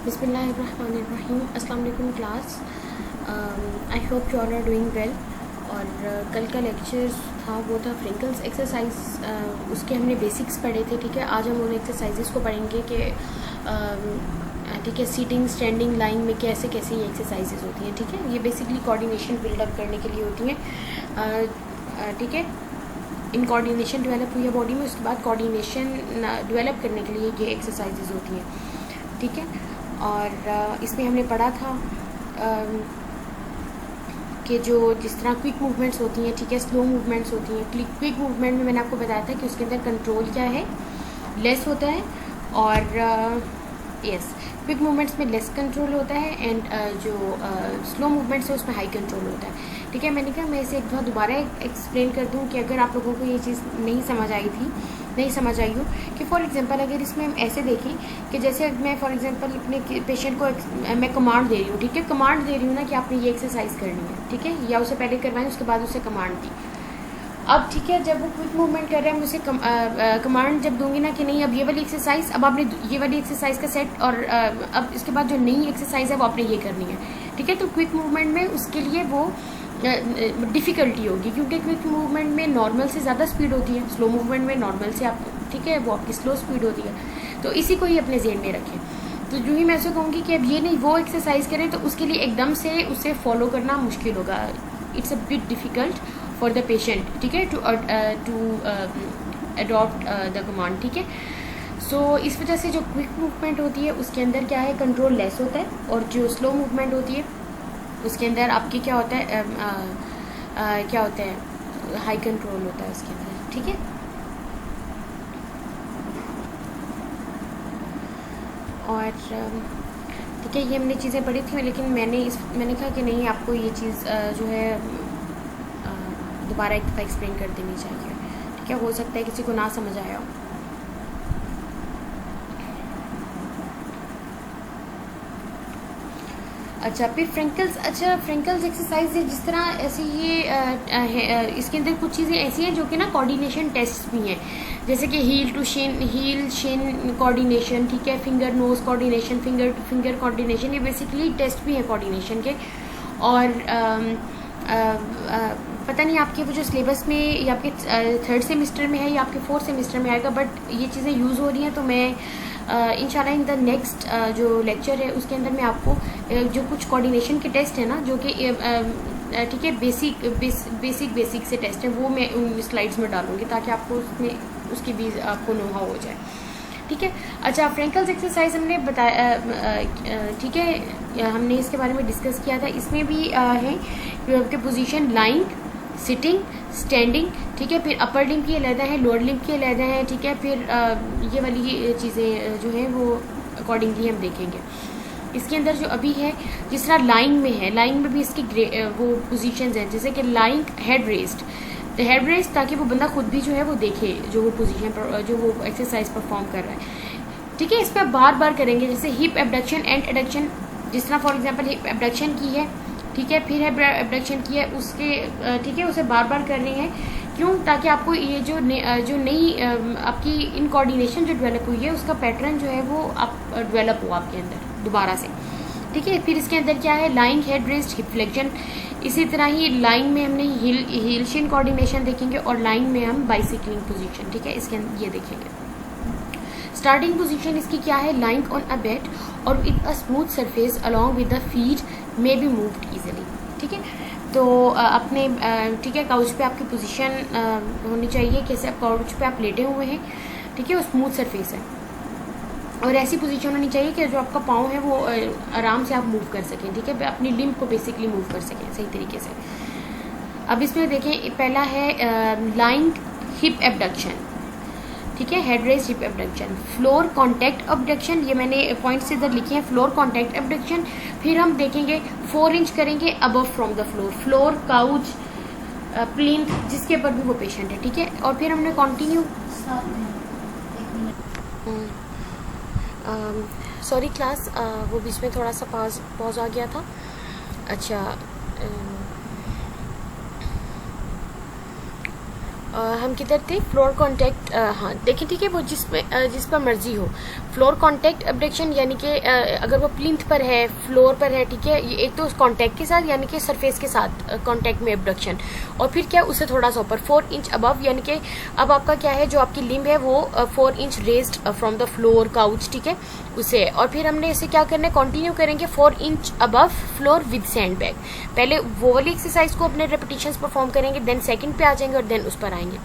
बिस्मिल्लाहिर्रहमानिर्रहीम। अस्सलाम वालेकुम class. I hope you all are doing well. और कल का लेक्चर था वो था फ्रिंकल्स एक्सरसाइज, उसके हमने बेसिक्स पढ़े थे। ठीक है, आज हम उन एक्सरसाइजेस को पढ़ेंगे कि ठीक है सीटिंग, स्टैंडिंग, लाइंग में कैसे कैसे ये एक्सरसाइजेस होती हैं। ठीक है, ये बेसिकली कोऑर्डिनेशन बिल्डअप करने के लिए होती हैं। ठीक है, इन कोऑर्डिनेशन डेवलप हुई है बॉडी में, उसके बाद कोऑर्डिनेशन डेवलप करने के लिए ये एक्सरसाइजेज होती हैं। ठीक है, और इसमें हमने पढ़ा था कि जो जिस तरह क्विक मूवमेंट्स होती हैं, ठीक है, स्लो मूवमेंट्स होती हैं। क्विक मूवमेंट में मैंने आपको बताया था कि उसके अंदर कंट्रोल क्या है, लेस होता है। और यस, क्विक मूवमेंट्स में लेस कंट्रोल होता है एंड जो स्लो मूवमेंट्स है उसमें हाई कंट्रोल होता है। ठीक है, मैंने कहा मैं इसे एक बार दोबारा एक्सप्लेन कर दूं कि अगर आप लोगों को ये चीज़ नहीं समझ आई हो कि फॉर एग्जांपल अगर इसमें हम ऐसे देखें कि जैसे मैं फॉर एग्जांपल अपने पेशेंट को मैं कमांड दे रही हूँ। ठीक है, कमांड दे रही हूँ ना कि आपने ये एक्सरसाइज करनी है। ठीक है, या उसे पहले करवाएं, उसके बाद उसे कमांड दी। अब ठीक है, जब वो क्विक मूवमेंट कर रहा है, मैं उसे कमांड जब दूंगी ना कि नहीं अब ये वाली एक्सरसाइज, अब आपने ये वाली एक्सरसाइज का सेट, और अब इसके बाद जो नई एक्सरसाइज है वो आपने ये करनी है। ठीक है, तो क्विक मूवमेंट में उसके लिए वो डिफ़िकल्टी होगी, क्योंकि क्विक मूवमेंट में नॉर्मल से ज़्यादा स्पीड होती है, स्लो मूवमेंट में नॉर्मल से आप, ठीक है, वो आपकी स्लो स्पीड होती है। तो इसी को ही अपने जेहन में रखें। तो जो ही मैं ऐसे कहूँगी कि अब ये नहीं वो एक्सरसाइज करें, तो उसके लिए एकदम से उसे फॉलो करना मुश्किल होगा। It's a bit difficult for the patient. ठीक है, टू अडॉप्ट द कमांड। ठीक है, सो इस वजह से जो क्विक मूवमेंट होती है उसके अंदर क्या है, कंट्रोल लेस होता है, और जो स्लो मूवमेंट होती है उसके अंदर आपकी क्या होता है, हाई कंट्रोल होता है उसके अंदर। ठीक है, और ठीक है, ये हमने चीज़ें पढ़ी थी, लेकिन मैंने कहा कि नहीं आपको ये चीज़ जो है दोबारा एक दफ़ा एक्सप्लेन कर देनी चाहिए। ठीक है, हो सकता है किसी को ना समझ आया हो। अच्छा, फिर फ्रिंकल्स एक्सरसाइज है जिस तरह ऐसे ये इसके अंदर कुछ चीज़ें ऐसी हैं जो कि ना कोऑर्डिनेशन टेस्ट भी हैं, जैसे कि हील शिन कोऑर्डिनेशन। ठीक है, finger nose coordination, finger to finger coordination, ये बेसिकली टेस्ट भी हैं कोऑर्डिनेशन के। और पता नहीं आपके वो जो सिलेबस में या आपके 3rd सेमेस्टर में है या आपके 4th सेमेस्टर में आएगा, बट ये चीज़ें यूज़ हो रही हैं। तो मैं इंशाल्लाह इन द नेक्स्ट जो लेक्चर है उसके अंदर मैं आपको जो कुछ कोऑर्डिनेशन के टेस्ट है ना, जो कि ठीक है बेसिक से टेस्ट है, वो मैं उन स्लाइड्स में डालूंगी ताकि आपको उसमें उसकी भी आपको नोहा हो जाए। ठीक है, अच्छा, फ्रिंकल्स एक्सरसाइज हमने बताया, ठीक है, हमने इसके बारे में डिस्कस किया था। इसमें भी है कि पोजीशन लाइंग, सिटिंग, स्टैंडिंग। ठीक है, फिर अपर लिम्ब की अलहदा है, लोअर लिम्ब की अलहदा है। ठीक है, फिर ये वाली चीज़ें जो हैं वो अकॉर्डिंगली हम देखेंगे। इसके अंदर जो अभी है, जिस तरह लाइंग में है, लाइंग में भी इसकी वो पोजीशंस हैं, जैसे कि lying head raised, head rest, ताकि वो बंदा खुद भी जो है वो देखे जो वो पोजीशन पर जो वो एक्सरसाइज परफॉर्म कर रहा है। ठीक है, इस पर बार बार करेंगे, जैसे हिप एबडक्शन एंड एडक्शन। जिस तरह फॉर एग्जांपल हिप एबडक्शन की है, ठीक है, फिर है एबडक्शन की है, उसके ठीक है उसे बार बार कर रही हैं। क्यों? ताकि आपको ये जो नई आपकी इन कोऑर्डिनेशन जो डेवलप हुई है उसका पैटर्न जो है वो आप डेवलप हो आपके अंदर दोबारा से। ठीक है, फिर इसके अंदर क्या है, lying head rest hip flexion. इसी तरह ही लाइन में हमने हील शिन कोऑर्डिनेशन देखेंगे, और लाइन में हम बाइसिकलिंग पोजीशन। ठीक है, इसके अंदर ये देखेंगे। स्टार्टिंग पोजीशन इसकी क्या है, लाइंग ऑन अ बेड और with a smooth surface along with the feet may be moved easily. ठीक है, तो अपने ठीक है काउच पे आपकी पोजीशन होनी चाहिए, कैसे आप काउच पे आप लेटे हुए हैं। ठीक है, वो स्मूथ सरफेस है, और ऐसी पोजीशन होनी चाहिए कि जो आपका पाँव है वो आराम से आप मूव कर सकें। ठीक है, अपनी लिम्ब को बेसिकली मूव कर सकें सही तरीके से। अब इसमें देखें, पहला है लाइंग हिप एबडक्शन। ठीक है, head rest hip abduction. Floor contact abduction, ये मैंने पॉइंट्स इधर लिखे हैं, फ्लोर कॉन्टैक्ट एबडक्शन। फिर हम देखेंगे 4 इंच करेंगे above from the floor, couch, plinth, जिसके ऊपर भी वो पेशेंट है। ठीक है, और फिर हमने कंटिन्यू, सॉरी क्लास, वो बीच में थोड़ा सा पॉज आ गया था। अच्छा, हम किधर थे? फ्लोर कांटेक्ट, हाँ देखिए ठीक है, वो जिस पर मर्जी हो। फ्लोर कांटेक्ट एब्डक्शन यानी कि अगर वो प्लिंथ पर है, फ्लोर पर है, ठीक है, ये एक तो उस कांटेक्ट के साथ यानी कि सरफेस के साथ कांटेक्ट में एब्डक्शन, और फिर क्या उससे थोड़ा सा ऊपर 4 इंच अबव, यानी कि अब आपका क्या है, जो आपकी लिम्ब है वो 4 inch raised from the floor couch, ठीक है, उसे। और फिर हमने इसे क्या करना है, कंटिन्यू करेंगे 4 inch above floor with sand bag. पहले वो वाली एक्सरसाइज को अपने रेपिटेशंस परफॉर्म करेंगे, देन सेकंड पे आ जाएंगे और देन उस पर आएंगे।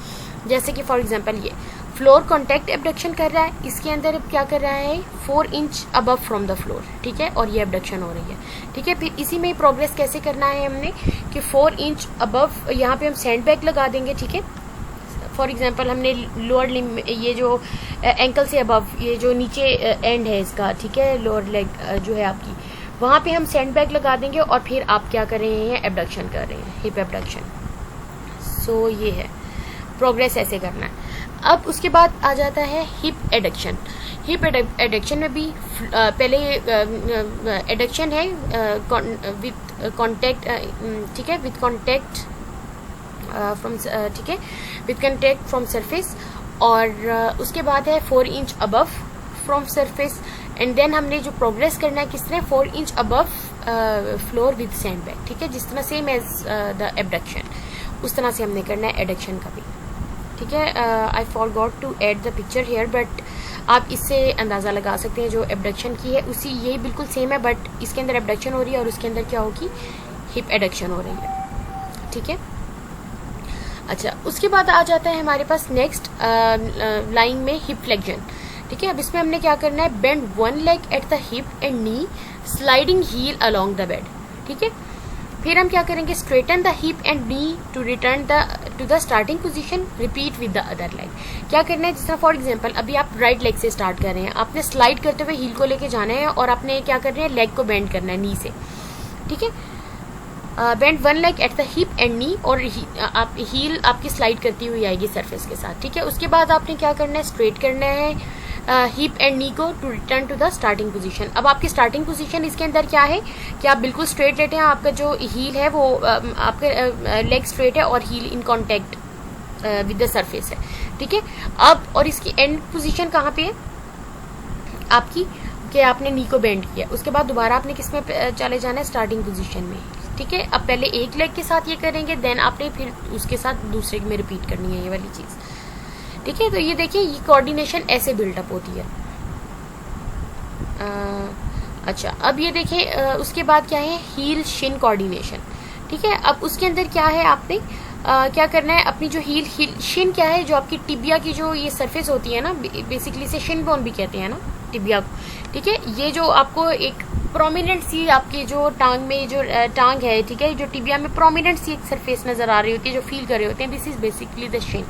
जैसे कि फॉर एग्जांपल ये फ्लोर कांटेक्ट एब्डक्शन कर रहा है, इसके अंदर अब क्या कर रहा है, 4 inch above from the floor, ठीक है, और ये एब्डक्शन हो रही है, ठीक है। फिर इसी में प्रोग्रेस कैसे करना है हमने कि 4 इंच अबव यहाँ पे हम सैंड बैग लगा देंगे, ठीक है। फॉर एग्जांपल हमने लोअर लिम्ब, ये जो एंकल से अबव, ये जो नीचे एंड है इसका, ठीक है, लोअर लेग जो है आपकी, वहाँ पे हम सैंड बैग लगा देंगे और फिर आप क्या कर रहे हैं, एब्डक्शन कर रहे हैं, हिप एब्डक्शन। सो ये है प्रोग्रेस, ऐसे करना है। अब उसके बाद आ जाता है हिप एडक्शन। हिप एडक्शन में भी पहले एडक्शन है विथ कॉन्टेक्ट, ठीक है, विथ कॉन्टेक्ट फ्रॉम, ठीक है, विथ कॉन्टेक्ट फ्रॉम सरफेस, और उसके बाद है 4 inch above from surface, and then हमने जो प्रोग्रेस करना है किस तरह, 4 inch above floor with sand bag, ठीक है, जिस तरह सेम एज द एब्डक्शन, उस तरह से हमने करना है एडक्शन का भी, ठीक है। I forgot to add the picture here, but आप इससे अंदाज़ा लगा सकते हैं जो एब्डक्शन की है उसी, ये बिल्कुल सेम है, बट इसके अंदर एब्डक्शन हो रही है और उसके अंदर क्या होगी, हिप एडक्शन हो रही है, ठीक है। अच्छा, उसके बाद आ जाता है हमारे पास नेक्स्ट लाइन में हिप फ्लेक्शन, ठीक है। अब इसमें हमने क्या करना है, bend one leg at the hip and knee, sliding heel along the bed, ठीक है। फिर हम क्या करेंगे, straighten the hip and knee to return to the starting position, repeat with the other leg. क्या करना है, जिस तरह फॉर एग्जांपल अभी आप राइट लेग से स्टार्ट कर रहे हैं, आपने स्लाइड करते हुए हील को लेके जाना है और आपने क्या करना है, लेग को बेंड करना है नी से, ठीक है। Bend one leg at the hip and नी, और आप हील आपकी स्लाइड करती हुई आएगी सरफेस के साथ, ठीक है। उसके बाद आपने क्या करना है, स्ट्रेट करना है हिप एंड नी को to return to the starting position. अब आपकी स्टार्टिंग पोजीशन इसके अंदर क्या है कि आप बिल्कुल स्ट्रेट लेटे हैं, आपका जो हील है वो आपका लेग स्ट्रेट है और heel in contact with the surface है, ठीक है। अब और इसकी एंड पोजीशन कहाँ पे है आपकी, कि आपने नी को बेंड किया, उसके बाद दोबारा आपने किस में चले जाना है, स्टार्टिंग पोजीशन में, ठीक है। अब पहले एक लेग के साथ ये करेंगे, देन आपने फिर उसके साथ दूसरे में रिपीट करनी है ये वाली चीज, ठीक है। तो ये देखिए, ये कोऑर्डिनेशन ऐसे बिल्डअप होती है। अच्छा, अब ये देखिए उसके बाद क्या है, हील शिन कोऑर्डिनेशन, ठीक है। अब उसके अंदर क्या है, आपने क्या करना है, अपनी जो हील शिन क्या है, जो आपकी टिबिया की जो ये सरफेस होती है ना, बेसिकली इसे शिन बोन भी कहते हैं ना टिबिया को, ठीक है। ये जो आपको एक प्रोमिनेंट सी आपकी जो टांग में जो टांग है, ठीक है, जो टिबिया में प्रोमिनेंट सी एक सरफेस नजर आ रही होती है, जो फील कर रहे होते हैं, this is basically the Shin,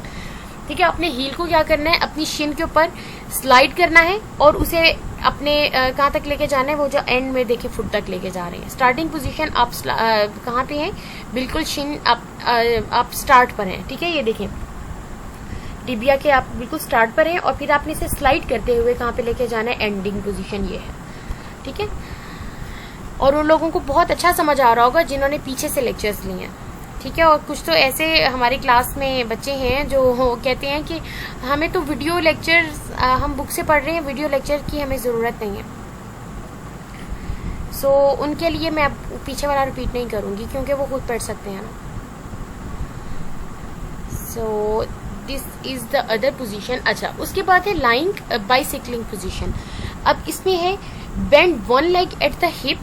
ठीक है। अपने हील को क्या करना है, अपनी शिन के ऊपर स्लाइड करना है और उसे अपने कहाँ तक लेके जाना है, वो जो एंड में देखिए फुट तक लेके जा रहे हैं। स्टार्टिंग पोजीशन आप कहाँ पे हैं, बिल्कुल शिन आप स्टार्ट पर हैं, ठीक है। ये देखें टिबिया के आप बिल्कुल स्टार्ट पर हैं और फिर आपने इसे स्लाइड करते हुए कहाँ पे लेके जाना है, एंडिंग पोजीशन ये है, ठीक है। और उन लोगों को बहुत अच्छा समझ आ रहा होगा जिन्होंने पीछे से लेक्चर्स लिए हैं, ठीक है। और कुछ तो ऐसे हमारी क्लास में बच्चे हैं जो कहते हैं कि हमें तो वीडियो लेक्चर्स, हम बुक से पढ़ रहे हैं, वीडियो लेक्चर की हमें ज़रूरत नहीं है। सो उनके लिए मैं पीछे वाला रिपीट नहीं करूँगी क्योंकि वो खुद पढ़ सकते हैं ना। So this is the other position. अच्छा, उसके बाद है लाइंग बाइसिकलिंग पोजीशन। अब इसमें है bend one leg at the hip,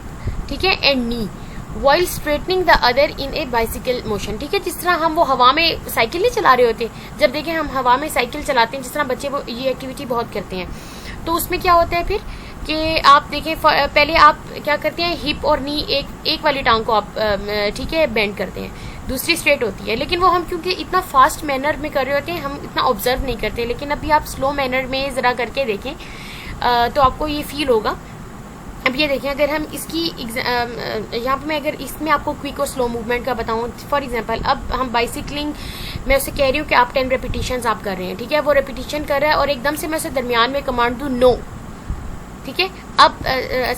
ठीक है, and knee while straightening the other in A bicycle motion, ठीक है। जिस तरह हम वो हवा में साइकिल नहीं चला रहे होते, जब देखें हम हवा में साइकिल चलाते हैं, जिस तरह बच्चे वो ये एक्टिविटी बहुत करते हैं, तो उसमें क्या होता है फिर कि आप देखें पहले आप क्या करते हैं, हिप और नी एक वाली टांग को आप ठीक है बेंड करते हैं, दूसरी स्ट्रेट होती है, लेकिन वो हम क्योंकि इतना फास्ट मैनर में कर रहे होते हैं हम इतना ऑब्जर्व नहीं करते। लेकिन अभी आप स्लो मैनर में ज़रा करके देखें तो आपको ये फील होगा। अब ये देखें, अगर हम इसकी यहाँ पे मैं अगर इसमें आपको क्विक और स्लो मूवमेंट का बताऊँ, फॉर एग्जांपल अब हम बाइसिकलिंग, मैं उसे कह रही हूँ कि आप 10 रेपिटेशंस आप कर रहे हैं, ठीक है, वो रेपिटेशन कर रहा है और एकदम से मैं उसे दरमियान में कमांड दूँ नो, ठीक है, अब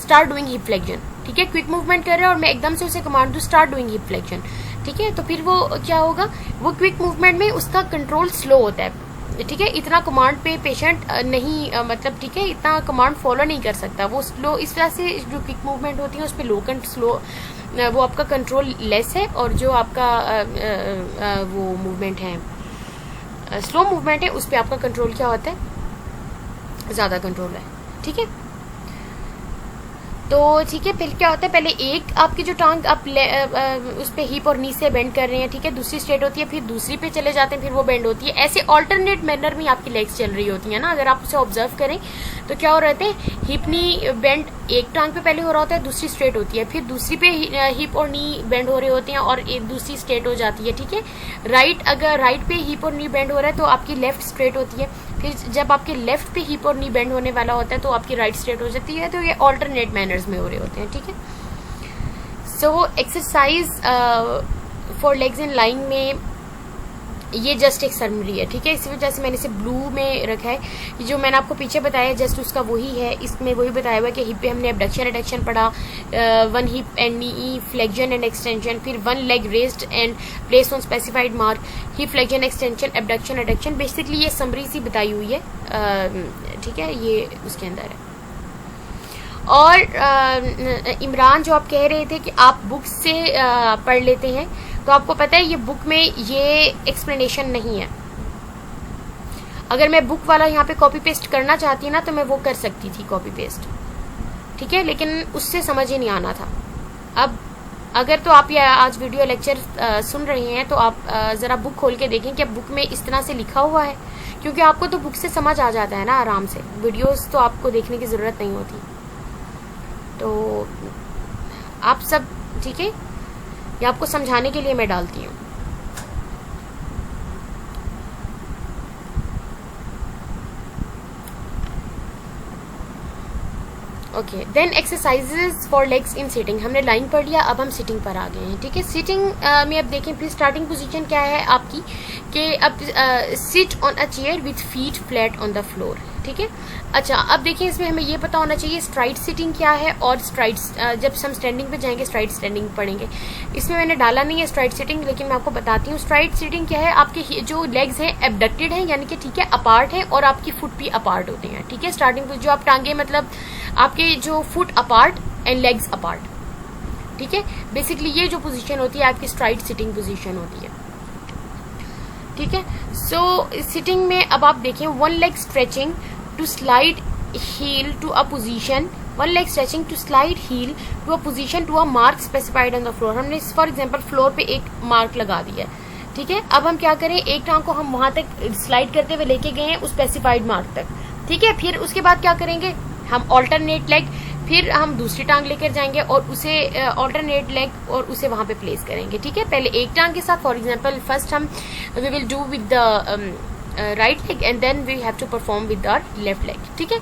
स्टार्ट डूइंग हिप फ्लेक्शन, ठीक है, क्विक मूवमेंट कर रहा है और मैं एकदम से उसे कमांड दूँ स्टार्ट डूइंग हिप फ्लेक्शन, ठीक है। तो फिर वो क्या होगा, वो क्विक मूवमेंट में उसका कंट्रोल स्लो होता है, ठीक है। इतना कमांड पे पेशेंट नहीं मतलब ठीक है, इतना कमांड फॉलो नहीं कर सकता, वो स्लो, इस वजह से जो क्विक मूवमेंट होती है उस पर स्लो वो आपका कंट्रोल लेस है, और जो आपका वो मूवमेंट है स्लो मूवमेंट है उस पर आपका कंट्रोल क्या होता है, ज़्यादा कंट्रोल है, ठीक है। तो ठीक है, फिर क्या होता है, पहले एक आपकी जो टांग आप उस पे हिप और नी से बेंड कर रहे हैं, ठीक है, दूसरी स्ट्रेट होती है, फिर दूसरी पे चले जाते हैं, फिर वो बेंड होती है। ऐसे ऑल्टरनेट मैनर में आपकी लेग्स चल रही होती है ना, अगर आप उसे ऑब्जर्व करें तो क्या हो रहते हैं, हिप नी बेंड एक टांग पे पहले हो रहा होता है, दूसरी स्ट्रेट होती है, फिर दूसरी पे हिप और नी बेंड हो रहे होते हैं और एक दूसरी स्ट्रेट हो जाती है, ठीक है। अगर राइट पे हिप और नी बेंड हो रहा है तो आपकी लेफ्ट स्ट्रेट होती है, फिर जब आपके लेफ्ट पे हिप और नी बेंड होने वाला होता है तो आपकी राइट स्ट्रेट हो जाती है। तो ये ऑल्टरनेट मैनर्स में हो रहे होते हैं, ठीक है। So exercise for legs in line में ये जस्ट एक समरी है, ठीक है। इसी वजह से मैंने इसे ब्लू में रखा है। जो मैंने आपको पीछे बताया जस्ट उसका वही है, इसमें वही बताया हुआ है कि हिप पे हमने एबडक्शन एडक्शन पढ़ा, one hip and knee flexion and extension, फिर one leg raised and place on specified mark, hip flexion extension abduction adduction. Basically ये समरी सी बताई हुई है, ठीक है, ये उसके अंदर है। और इमरान जो आप कह रहे थे कि आप बुक से पढ़ लेते हैं, तो आपको पता है ये बुक में ये एक्सप्लेनेशन नहीं है। अगर मैं बुक वाला यहाँ पे कॉपी पेस्ट करना चाहती ना तो मैं वो कर सकती थी कॉपी पेस्ट, ठीक है, लेकिन उससे समझ ही नहीं आना था। अब अगर तो आप ये आज वीडियो लेक्चर सुन रहे हैं तो आप ज़रा बुक खोल के देखें कि बुक में इस तरह से लिखा हुआ है, क्योंकि आपको तो बुक से समझ आ जाता है ना आराम से, वीडियोस तो आपको देखने की ज़रूरत नहीं होती। तो आप सब ठीक है, ये आपको समझाने के लिए मैं डालती हूँ। Okay, then exercises for legs in sitting. हमने लाइन पढ़ लिया, अब हम सिटिंग पर आ गए हैं, ठीक है। सिटिंग में अब देखें फिर स्टार्टिंग पोजीशन क्या है आपकी, कि अब sit on a chair with feet flat on the floor, ठीक है। अच्छा, अब देखिए इसमें हमें ये पता होना चाहिए स्ट्राइट सिटिंग क्या है, और स्ट्राइट जब हम स्टैंडिंग पे जाएंगे स्ट्राइट स्टैंडिंग पढ़ेंगे। इसमें मैंने डाला नहीं है स्ट्राइट सिटिंग, लेकिन मैं आपको बताती हूँ स्ट्राइट सिटिंग क्या है। आपके जो लेग्स हैं एबडक्टेड हैं, यानी कि ठीक है अपार्ट है, और आपकी फुट भी अपार्ट होते हैं, ठीक है। स्टार्टिंग जो आप टांगे मतलब आपके जो foot apart and legs apart, ठीक है। बेसिकली ये जो पोजीशन होती है आपकी स्ट्राइट सिटिंग पोजीशन होती है, ठीक है। सो सिटिंग में अब आप देखें, one leg stretching to slide heel to a position, one leg stretching to slide heel to a position to a mark specified on the floor। हमने फॉर एग्जांपल फ्लोर पे एक मार्क लगा दिया, ठीक है। अब हम क्या करें, एक टांग को हम वहां तक स्लाइड करते हुए लेके गए हैं उस स्पेसिफाइड मार्क तक, ठीक है। फिर उसके बाद क्या करेंगे, हम ऑल्टरनेट लेग, फिर हम दूसरी टांग लेकर जाएंगे और उसे ऑल्टरनेट लेग और उसे वहां पे प्लेस करेंगे, ठीक है। पहले एक टांग के साथ, फॉर एग्जांपल फर्स्ट हम we will do with the right leg and then we have to perform with our left leg, ठीक है।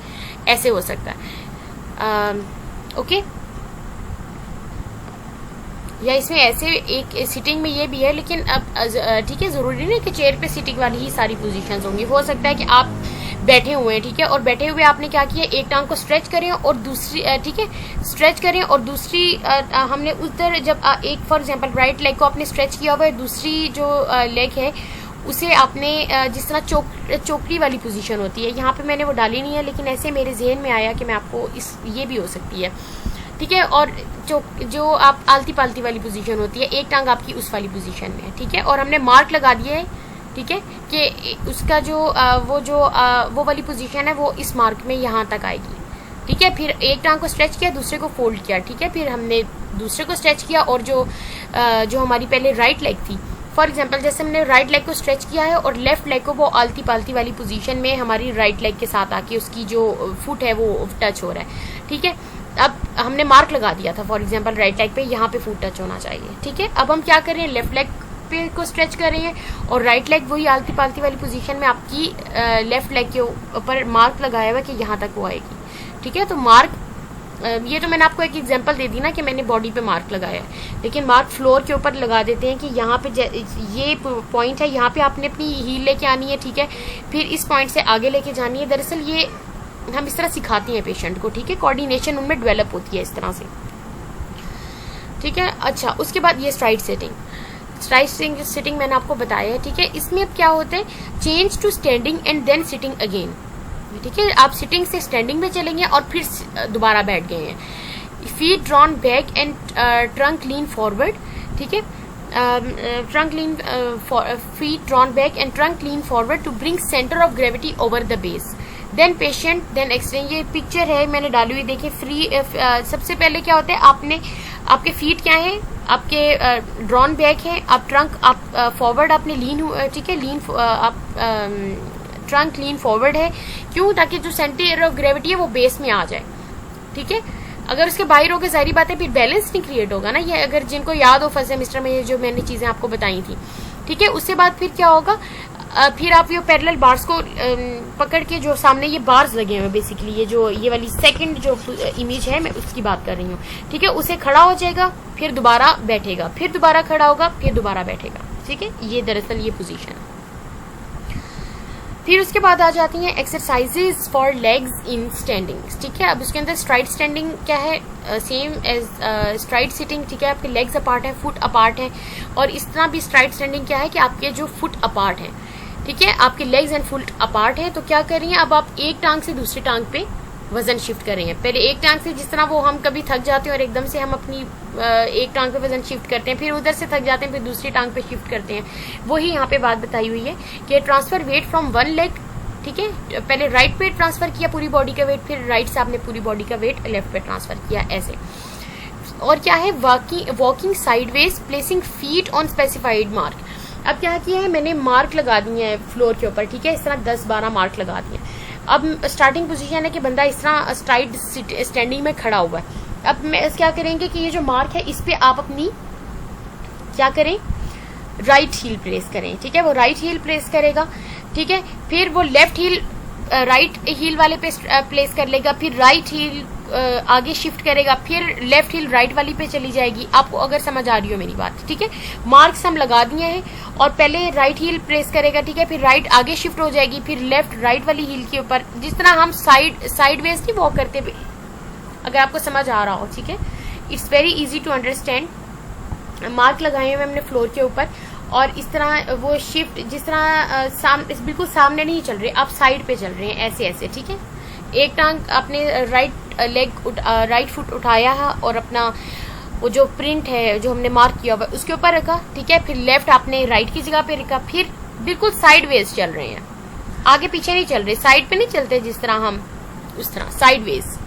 ऐसे हो सकता है, ओके। या इसमें ऐसे एक सिटिंग में ये भी है, लेकिन अब ठीक है, जरूरी नहीं कि चेयर पे सिटिंग वाली ही सारी पोजीशंस होंगी। हो सकता है कि आप बैठे हुए हैं, ठीक है, और बैठे हुए आपने क्या किया, एक टांग को स्ट्रेच करें और दूसरी ठीक है स्ट्रेच करें, और दूसरी हमने उधर जब एक फॉर एग्जांपल राइट लेग को आपने स्ट्रेच किया हुआ है, दूसरी जो लेग है उसे आपने जिस तरह चोकरी वाली पोजीशन होती है, यहाँ पे मैंने वो डाली नहीं है, लेकिन ऐसे मेरे जहन में आया कि मैं आपको ये भी हो सकती है, ठीक है। और जो आप आलती पालती वाली पोजीशन होती है, एक टांग आपकी उस वाली पोजीशन में है, ठीक है। और हमने मार्क लगा दिए है, ठीक है, कि उसका जो वो वाली पोजीशन है वो इस मार्क में यहाँ तक आएगी, ठीक है। फिर एक टांग को स्ट्रेच किया, दूसरे को फोल्ड किया, ठीक है। फिर हमने दूसरे को स्ट्रेच किया, और जो हमारी पहले राइट लेग थी, फॉर एग्जाम्पल जैसे हमने राइट लेग को स्ट्रेच किया है और लेफ्ट लेग को वो आलती पालती वाली पोजीशन में हमारी राइट लेग के साथ आके उसकी जो फुट है वो टच हो रहा है, ठीक है। अब हमने मार्क लगा दिया था फॉर एग्जाम्पल राइट लेग पे, यहाँ पे फुट टच होना चाहिए, ठीक है। अब हम क्या कर रहे हैं, लेफ्ट लेग पे को स्ट्रेच कर रहे हैं और राइट लेग वही आलती पालती वाली पोजीशन में आपकी लेफ्ट लेग के ऊपर मार्क लगाया हुआ कि यहाँ तक वो आएगी, ठीक है। तो मार्क ये तो मैंने आपको एक एग्जांपल दे दी ना कि मैंने बॉडी पे मार्क लगाया है, लेकिन मार्क फ्लोर के ऊपर लगा देते हैं कि यहाँ पे ये पॉइंट है, यहाँ पे आपने अपनी हील लेके आनी है, ठीक है। फिर इस पॉइंट से आगे लेके जानी है। दरअसल ये हम इस तरह सिखाते हैं पेशेंट को, ठीक है। कोऑर्डिनेशन उनमें डेवलप होती है इस तरह से, ठीक है। अच्छा, उसके बाद ये स्ट्राइट सिटिंग। स्ट्राइट सिटिंग मैंने आपको बताया है, ठीक है। इसमें अब क्या होता है, change to standing and then sitting again, ठीक है। आप सिटिंग से स्टैंडिंग में चलेंगे और फिर दोबारा बैठ गए हैं। Feet drawn back and trunk lean forward, ठीक है। Trunk lean feet drawn back and trunk lean forward to bring centre of gravity over the base, then patient then extend. ये पिक्चर है मैंने डाली हुई, देखिए। फ्री सबसे पहले क्या होता है, आपके फीट क्या है, आपके ड्रॉन बैक है, आप ट्रंक आप फॉरवर्ड आपने लीन, ठीक है, लीन आप ट्रंक लीन फॉरवर्ड है। क्यों? ताकि जो सेंटर ऑफ ग्रेविटी है वो बेस में आ जाए, ठीक है। अगर उसके बाहर होकर सारी बातें, फिर बैलेंस नहीं क्रिएट होगा ना। ये अगर जिनको याद हो फर्स्ट सेमेस्टर में ये जो मैंने चीजें आपको बताई थी, ठीक है। उसके बाद फिर क्या होगा, फिर आप ये पैरेलल बार्स को पकड़ के, जो सामने ये बार्स लगे हुए बेसिकली, ये वाली सेकंड जो इमेज है मैं उसकी बात कर रही हूँ, ठीक है। उसे खड़ा हो जाएगा, फिर दोबारा बैठेगा, फिर दोबारा खड़ा होगा, फिर दोबारा बैठेगा, ठीक है। ये दरअसल ये पोजीशन है। फिर उसके बाद आ जाती हैं exercises for legs in standing, ठीक है। अब उसके अंदर स्ट्राइट स्टैंडिंग क्या है, सेम एज स्ट्राइट सिटिंग, ठीक है। आपके लेग्स अपार्ट है, फुट अपार्ट है। और इस तरह भी स्ट्राइट स्टैंडिंग क्या है कि आपके जो फुट अपार्ट है, ठीक है, आपके लेग्स एंड फुट अपार्ट है। तो क्या कर रही हैं, अब आप एक टांग से दूसरी टांग पे वजन शिफ्ट कर रही हैं। पहले एक टांग से, जिस तरह वो हम कभी थक जाते हैं और एकदम से हम अपनी एक टांग पे वजन शिफ्ट करते हैं, फिर उधर से थक जाते हैं, फिर दूसरी टांग पे शिफ्ट करते हैं, वही यहाँ पे बात बताई हुई है कि transfer weight from one leg, ठीक है। पहले राइट पे ट्रांसफर किया पूरी बॉडी का वेट, फिर राइट से आपने पूरी बॉडी का वेट लेफ्ट पे ट्रांसफर किया, ऐसे। और क्या है, walking sideways placing feet on specified mark. अब क्या किया है, मैंने मार्क लगा दिए हैं फ्लोर के ऊपर, ठीक है। इस तरह 10-12 मार्क लगा दिए। अब स्टार्टिंग पोजीशन है कि बंदा इस तरह स्ट्राइट स्टैंडिंग में खड़ा हुआ है। अब मैं क्या करेंगे कि ये जो मार्क है इस पे आप अपनी क्या करें, राइट हील प्लेस करें, ठीक है। वो राइट हील प्लेस करेगा, ठीक है। फिर वो लेफ्ट हील राइट हील वाले पे प्लेस कर लेगा, फिर राइट हील आगे शिफ्ट करेगा, फिर लेफ्ट हील राइट वाली पे चली जाएगी। आपको अगर समझ आ रही हो मेरी बात, ठीक है। मार्क्स हम लगा दिए हैं, और पहले राइट हील प्रेस करेगा, ठीक है, फिर राइट आगे शिफ्ट हो जाएगी, फिर लेफ्ट राइट वाली हील के ऊपर, जिस तरह हम साइड वेज नहीं वॉक करते, अगर आपको समझ आ रहा हो, ठीक है। It's very easy to understand. Mark लगाए हुए हमने फ्लोर के ऊपर, और इस तरह वो शिफ्ट, जिस तरह बिल्कुल सामने नहीं चल रहे, आप साइड पे चल रहे हैं, ऐसे ऐसे, ठीक है। एक टांग आपने राइट फुट उठाया है और अपना वो जो प्रिंट है जो हमने मार्क किया हुआ उसके ऊपर रखा, ठीक है। फिर लेफ्ट आपने राइट की जगह पे रखा, फिर बिल्कुल साइड वेज चल रहे हैं, आगे पीछे नहीं चल रहे, साइड पे नहीं चलते जिस तरह हम, उस तरह sideways.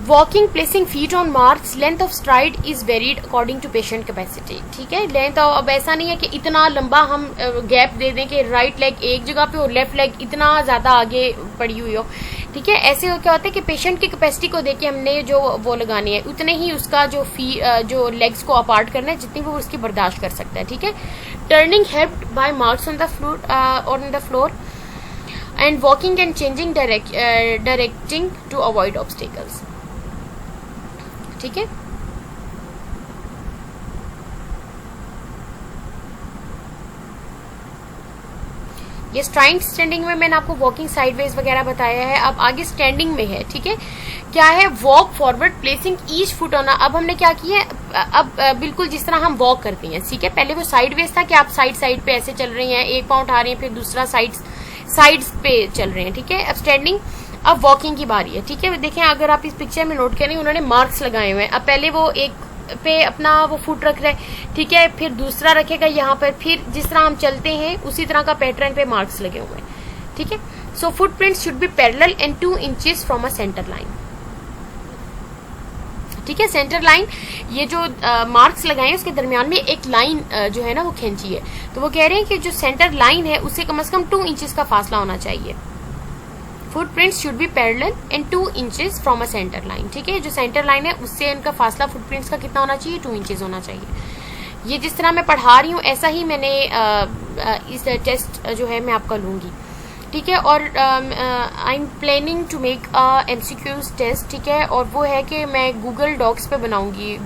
Walking placing feet on marks, length of stride is varied according to patient capacity, ठीक है। लेंथ अब ऐसा नहीं है कि इतना लंबा हम गैप दे दें कि राइट लेग एक जगह पे और लेफ्ट लेग इतना ज्यादा आगे पड़ी हुई हो, ठीक है। ऐसे क्या होता है कि पेशेंट की कैपेसिटी को देख के हमने जो वो लगानी है, उतने ही उसका जो लेग्स को अपार्ट करना है जितनी वो उसकी बर्दाश्त कर सकता है, ठीक है। Turning helped by marks on the floor and walking and changing directing to avoid obstacles, ठीक है। ये स्ट्राइट स्टैंडिंग में मैंने आपको वॉकिंग साइडवेज वगैरह बताया है। अब आगे स्टैंडिंग में है, ठीक है। क्या है, walk forward placing each foot on. अब हमने क्या किया है, अब बिल्कुल जिस तरह हम वॉक करते हैं, ठीक है। पहले वो साइडवेज था कि आप साइड पे ऐसे चल रही हैं, एक पाँव उठा रही हैं, फिर दूसरा साइड्स पे चल रहे हैं, ठीक है। अब स्टैंडिंग, अब वॉकिंग की बारी है, ठीक है। देखें, अगर आप इस पिक्चर में नोट करें, उन्होंने मार्क्स लगाए हुए हैं। अब पहले वो एक पे अपना वो फुट रख रहे हैं, ठीक है, फिर दूसरा रखेगा यहाँ पर, फिर जिस तरह हम चलते हैं उसी तरह का पैटर्न पे मार्क्स लगे हुए हैं, ठीक है। So footprint should be parallel and 2 inches from a centre line, ठीक है। सेंटर लाइन, ये जो मार्क्स लगाए हैं उसके दरमियान में एक लाइन जो है ना वो खींची है, तो वो कह रहे हैं कि जो सेंटर लाइन है उससे कम से कम 2 इंचेस का फासला होना चाहिए। Footprints should be parallel and 2 inches from a centre line, ठीक है। जो सेंटर लाइन है उससे इनका फासला फुटप्रिंट्स का कितना होना चाहिए, 2 इंचेस होना चाहिए। ये जिस तरह मैं पढ़ा रही हूँ ऐसा ही मैंने इस टेस्ट जो है मैं आपका लूंगी, ठीक है। और I am planning to make MCQs test, ठीक है। और वो है कि मैं गूगल डॉक्स पे बनाऊंगी,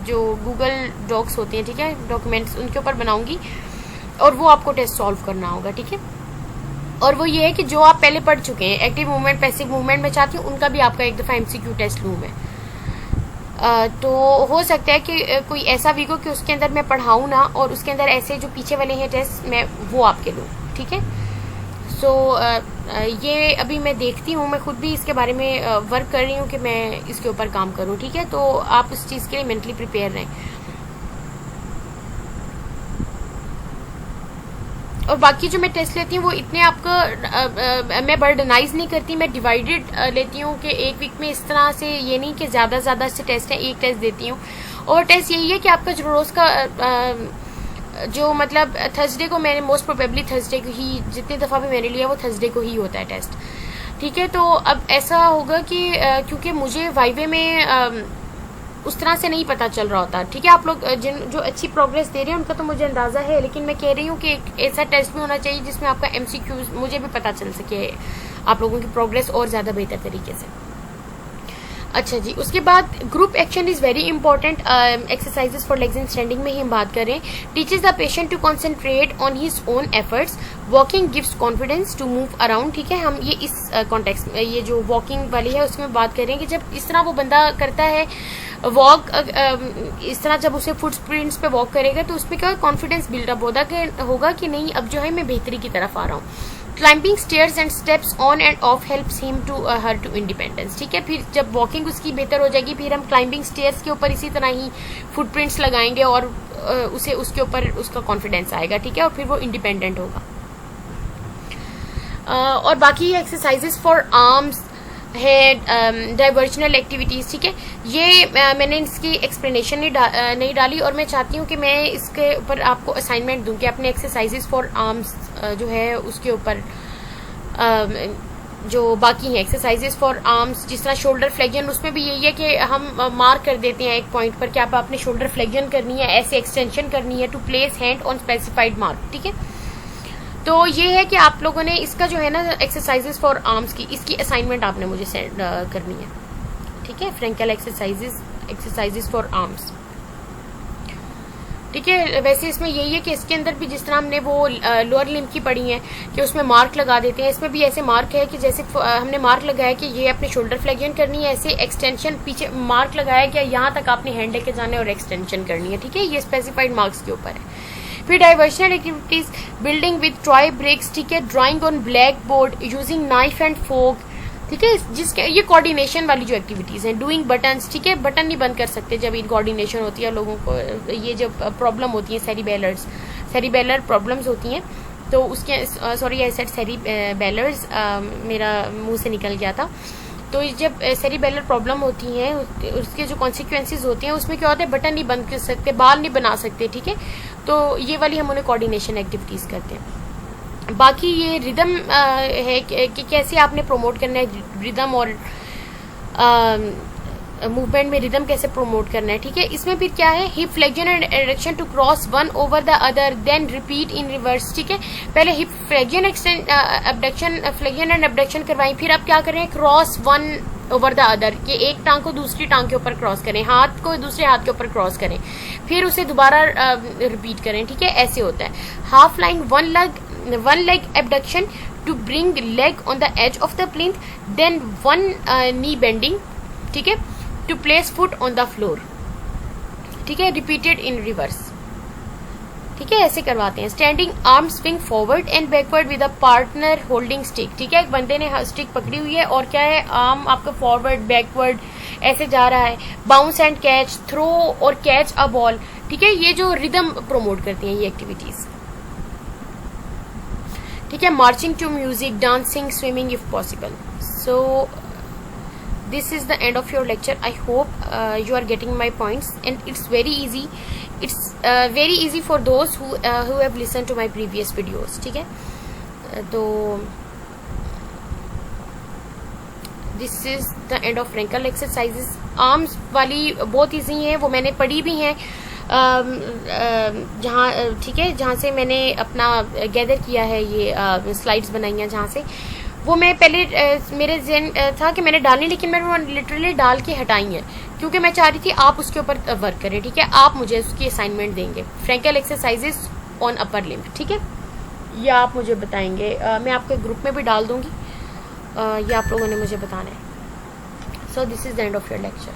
जो गूगल डॉक्स होते हैं, ठीक है, डॉक्यूमेंट्स, उनके ऊपर बनाऊंगी, और वो आपको टेस्ट सॉल्व करना होगा, ठीक है। और वो ये है कि जो आप पहले पढ़ चुके हैं, एक्टिव मूवमेंट, पैसिव मूवमेंट, मैं चाहती हूँ उनका भी आपका एक दफ़ा MCQ टेस्ट लूँ मैं। तो हो सकता है कि कोई ऐसा वीक हो कि उसके अंदर मैं पढ़ाऊँ ना, और उसके अंदर ऐसे जो पीछे वाले हैं टेस्ट मैं वो आपके लूँ, ठीक है। सो ये अभी मैं देखती हूँ, मैं खुद भी इसके बारे में वर्क कर रही हूँ कि मैं इसके ऊपर काम करूँ, ठीक है। तो आप उस चीज़ के लिए मेंटली प्रिपेयर रहें। और बाकी जो मैं टेस्ट लेती हूँ वो इतने आपका मैं बर्डनाइज नहीं करती, मैं डिवाइडेड लेती हूँ कि एक वीक में इस तरह से, ये नहीं कि ज़्यादा से टेस्ट है, एक टेस्ट देती हूँ। और टेस्ट यही है कि आपका जो रोज़ का जो मतलब थर्सडे को मैंने मोस्ट प्रोबेबली थर्सडे को ही, जितनी दफ़ा भी मैंने लिया वो थर्सडे को ही होता है टेस्ट, ठीक है। तो अब ऐसा होगा कि क्योंकि मुझे वाइवे में उस तरह से नहीं पता चल रहा होता, ठीक है। आप लोग जो अच्छी प्रोग्रेस दे रहे हैं उनका तो मुझे अंदाज़ा है, लेकिन मैं कह रही हूँ कि एक ऐसा टेस्ट भी होना चाहिए जिसमें आपका MCQs मुझे भी पता चल सके आप लोगों की प्रोग्रेस और ज़्यादा बेहतर तरीके से। अच्छा जी, उसके बाद group action is very important. Exercises for legs in standing में ही हम बात करें। Teaches the patient to concentrate on his own efforts. Walking gives confidence to move around, ठीक है। हम ये इस कॉन्टेक्स्ट में, ये जो वॉकिंग वाली है उसमें बात करें कि जब इस तरह वो बंदा करता है वॉक, इस तरह जब उसे फुटप्रिंट्स पे वॉक करेगा तो उसमें क्या कॉन्फिडेंस बिल्डअप होगा कि नहीं, अब जो है मैं बेहतरी की तरफ आ रहा हूँ। Climbing stairs and steps on and off helps him to her to independence, ठीक है। फिर जब वॉकिंग उसकी बेहतर हो जाएगी, फिर हम क्लाइंबिंग स्टेयर्स के ऊपर इसी तरह ही फुटप्रिंट्स लगाएंगे और उसे उसके ऊपर उसका कॉन्फिडेंस आएगा, ठीक है, और फिर वो इंडिपेंडेंट होगा। और बाकी एक्सरसाइजेस फॉर आर्म्स है, डाइवर्जनल एक्टिविटीज़, ठीक है। ये मैंने इसकी एक्सप्लेनेशन नहीं डाली, और मैं चाहती हूँ कि मैं इसके ऊपर आपको असाइनमेंट दूँ कि अपने एक्सरसाइजेस फॉर आर्म्स जो है उसके ऊपर जो बाकी हैं एक्सरसाइजेस फॉर आर्म्स, जिस तरह शोल्डर फ्लेक्जन, उसमें भी यही है कि हम मार्क कर देते हैं एक पॉइंट पर कि आप अपने शोल्डर फ्लेक्जन करनी है, ऐसे एक्सटेंशन करनी है, to place hand on specified mark, ठीक है। तो ये है कि आप लोगों ने इसका जो है ना एक्सरसाइजेस फॉर आर्म्स की, इसकी असाइनमेंट आपने मुझे सेंड करनी है, ठीक है। फ्रेंकल एक्सरसाइजेस फॉर आर्म्स, ठीक है। वैसे इसमें यही है कि इसके अंदर भी जिस तरह हमने वो लोअर लिम्ब की पढ़ी है कि उसमें मार्क लगा देते हैं, इसमें भी ऐसे मार्क है कि जैसे हमने मार्क लगाया कि ये अपने शोल्डर फ्लेक्जन करनी है, ऐसे एक्सटेंशन पीछे मार्क लगाया कि यहाँ तक आपने हैंड लेके जाना है और एक्सटेंशन करनी है, ठीक है। ये स्पेसिफाइड मार्क्स के ऊपर है। फिर diversional activities, building with toy bricks, ठीक है, drawing on black board, using knife and fork, ठीक है। जिसके ये कोऑर्डिनेशन वाली जो एक्टिविटीज हैं, डूइंग बटन्स, ठीक है, बटन नहीं बंद कर सकते जब इनकोऑर्डिनेशन होती है लोगों को, ये जब प्रॉब्लम होती है सेरिबेलर प्रॉब्लम्स होती हैं, तो उसके सॉरी आई सेड सेरिबेलर्स, मेरा मुंह से निकल गया था। तो जब सेरिबेलर प्रॉब्लम होती है उसके जो कॉन्सिक्वेंसेज होते हैं उसमें क्या होता है, बटन नहीं बंद कर सकते, बाल नहीं बना सकते, ठीक है। तो ये वाली हम उन्हें कोऑर्डिनेशन एक्टिविटीज करते हैं। बाकी ये रिदम है कि कैसे आपने प्रमोट करना है रिदम, और मूवमेंट में रिदम कैसे प्रमोट करना है, ठीक है। इसमें फिर क्या है, hip flexion and adduction to cross one over the other, then repeat in reverse, ठीक है। पहले hip flexion flexion and abduction करवाएं, फिर आप क्या करें, cross one over the other, कि एक टांग को दूसरी टांग के ऊपर क्रॉस करें, हाथ को दूसरे हाथ के ऊपर क्रॉस करें, फिर उसे दोबारा रिपीट करें, ठीक है। ऐसे होता है। Half lying one leg abduction to bring leg on the edge of the plinth, then one knee bending, ठीक है, to place foot on the floor, ठीक है, रिपीटेड इन रिवर्स, ठीक है। ऐसे करवाते हैं। Standing arm swing forward and backward with a partner holding stick, ठीक है। एक बंदे ने स्टिक पकड़ी हुई है और क्या है, आर्म आपका फॉरवर्ड बैकवर्ड ऐसे जा रहा है। बाउंस एंड कैच, थ्रो और कैच अ बॉल, ठीक है। ये जो रिदम प्रोमोट करती हैं ये एक्टिविटीज, ठीक है। Marching to music, dancing, swimming if possible. So this is the end of your lecture. I hope you are getting my points, and it's very easy. It's very easy for those who have listened to my previous videos, ठीक है। तो this is the end of Frankel exercises. Arms वाली बहुत easy है, वो मैंने पढ़ी भी हैं जहाँ, ठीक है, जहाँ से मैंने अपना गैदर किया है, ये स्लाइड्स बनाई हैं जहाँ से, वो मैं पहले मेरे ज़हन था कि मैंने डालनी, लेकिन मैंने लिटरली डाल के हटाई है क्योंकि मैं चाह रही थी आप उसके ऊपर वर्क करें, ठीक है। आप मुझे उसकी असाइनमेंट देंगे, Frenkel exercises on upper limb, ठीक है, या आप मुझे बताएंगे, मैं आपके ग्रुप में भी डाल दूंगी, या आप लोगों ने मुझे बताना है। So this is the end of your lecture.